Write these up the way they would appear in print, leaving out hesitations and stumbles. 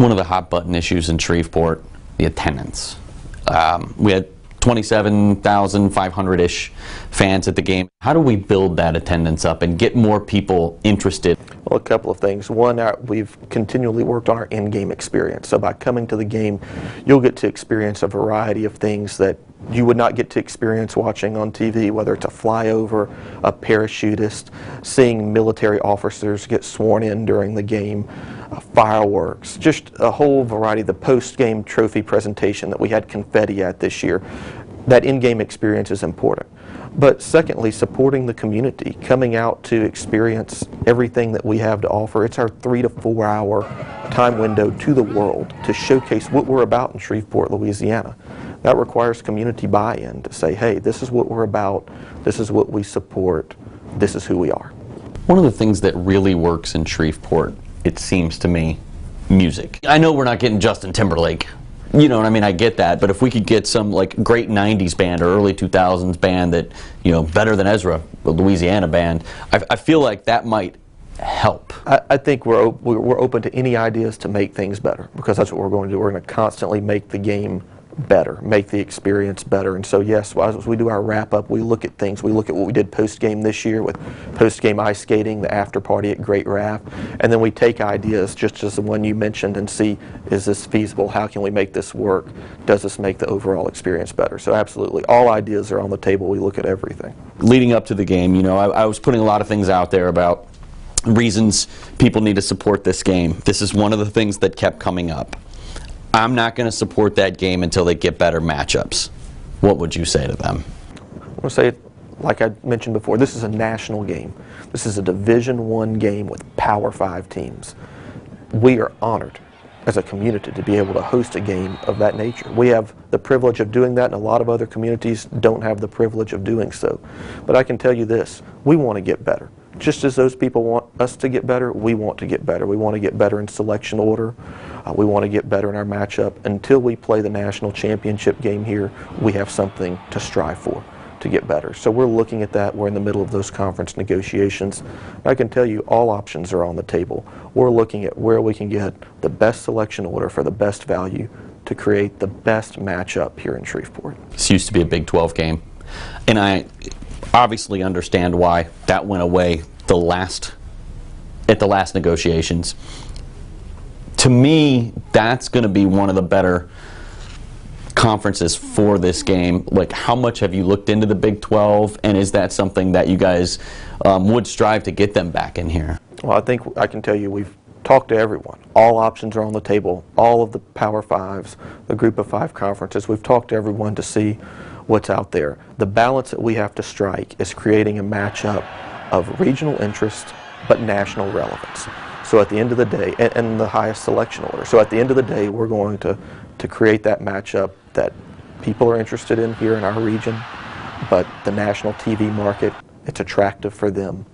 One of the hot button issues in Shreveport, the attendance. We had 27,500-ish fans at the game. How do we build that attendance up and get more people interested? Well, a couple of things. One, we've continually worked on our in-game experience. So by coming to the game, you'll get to experience a variety of things that you would not get to experience watching on TV, whether it's a flyover, a parachutist, seeing military officers get sworn in during the game, fireworks, just a whole variety. The post-game trophy presentation that we had confetti at this year, that in-game experience is important. But secondly, supporting the community, coming out to experience everything that we have to offer. It's our 3 to 4 hour time window to the world to showcase what we're about in Shreveport, Louisiana. That requires community buy-in to say, hey, this is what we're about, this is what we support, this is who we are. One of the things that really works in Shreveport, it seems to me, music. I know we're not getting Justin Timberlake, you know what I mean, I get that, but if we could get some like great 90s band or early 2000s band that, you know, better than Ezra, the Louisiana band, I feel like that might help. I think we're open to any ideas to make things better, because that's what we're going to do. We're going to constantly make the game better, make the experience better. And so yes, as we do our wrap-up, we look at things. We look at what we did post-game this year with post-game ice skating, the after party at Great Raft, and then we take ideas just as the one you mentioned and see, is this feasible? How can we make this work? Does this make the overall experience better? So absolutely, all ideas are on the table. We look at everything. Leading up to the game, you know, I was putting a lot of things out there about reasons people need to support this game. This is one of the things that kept coming up. I'm not going to support that game until they get better matchups. What would you say to them? I'm going to say, like I mentioned before, this is a national game. This is a Division I game with Power 5 teams. We are honored as a community to be able to host a game of that nature. We have the privilege of doing that, and a lot of other communities don't have the privilege of doing so. But I can tell you this, we want to get better. Just as those people want us to get better, we want to get better. We want to get better in selection order. We want to get better in our matchup. Until we play the national championship game here, we have something to strive for to get better. So we're looking at that. We're in the middle of those conference negotiations. I can tell you all options are on the table. We're looking at where we can get the best selection order for the best value to create the best matchup here in Shreveport. This used to be a Big 12 game, and I obviously understand why that went away at the last negotiations. To me, that's going to be one of the better conferences for this game. Like, how much have you looked into the Big 12, and is that something that you guys would strive to get them back in here? Well, I think I can tell you we've talked to everyone. All options are on the table. All of the Power Fives, the Group of 5 conferences, we've talked to everyone to see what's out there. The balance that we have to strike is creating a matchup of regional interest but national relevance. So at the end of the day, and the highest selection order. So at the end of the day, we're going to create that matchup that people are interested in here in our region, but the national TV market, it's attractive for them,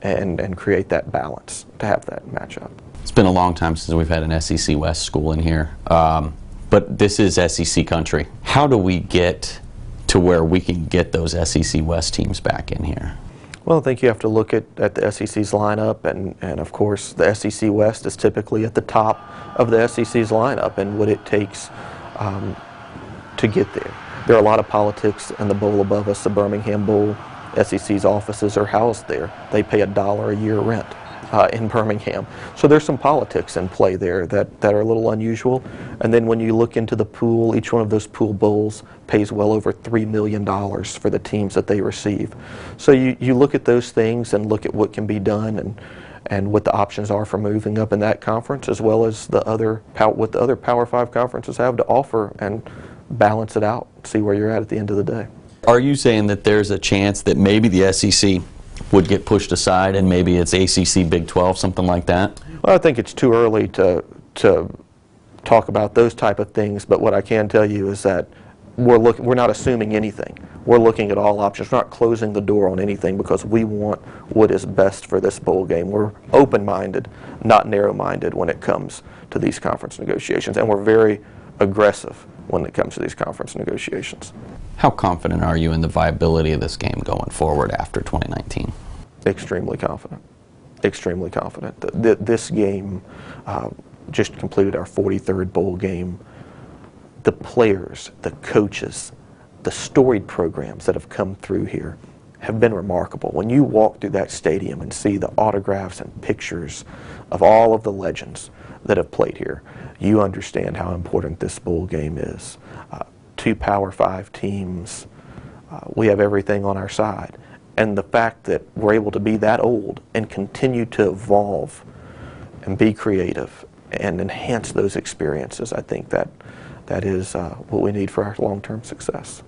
and create that balance to have that matchup. It's been a long time since we've had an SEC West school in here, but this is SEC country. How do we get to where we can get those SEC West teams back in here? Well, I think you have to look at the SEC's lineup, and of course the SEC West is typically at the top of the SEC's lineup and what it takes to get there. There are a lot of politics in the bowl above us, the Birmingham Bowl. SEC's offices are housed there. They pay $1 a year rent in Birmingham. So there's some politics in play there that are a little unusual. And then when you look into the pool, each one of those pool bowls pays well over $3 million for the teams that they receive. So you look at those things and look at what can be done and what the options are for moving up in that conference, as well as what the other Power 5 conferences have to offer, and balance it out, see where you're at the end of the day. Are you saying that there's a chance that maybe the SEC would get pushed aside and maybe it's ACC Big 12, something like that? Well, I think it's too early to talk about those type of things, but what I can tell you is that we're not assuming anything. We're looking at all options. We're not closing the door on anything, because we want what is best for this bowl game. We're open-minded, not narrow-minded when it comes to these conference negotiations, and we're very aggressive when it comes to these conference negotiations. How confident are you in the viability of this game going forward after 2019? Extremely confident. Extremely confident. This game, just completed our 43rd bowl game. The players, the coaches, the storied programs that have come through here have been remarkable. When you walk through that stadium and see the autographs and pictures of all of the legends that have played here, you understand how important this bowl game is. Two Power 5 teams, we have everything on our side. And the fact that we're able to be that old and continue to evolve and be creative and enhance those experiences, I think that is what we need for our long-term success.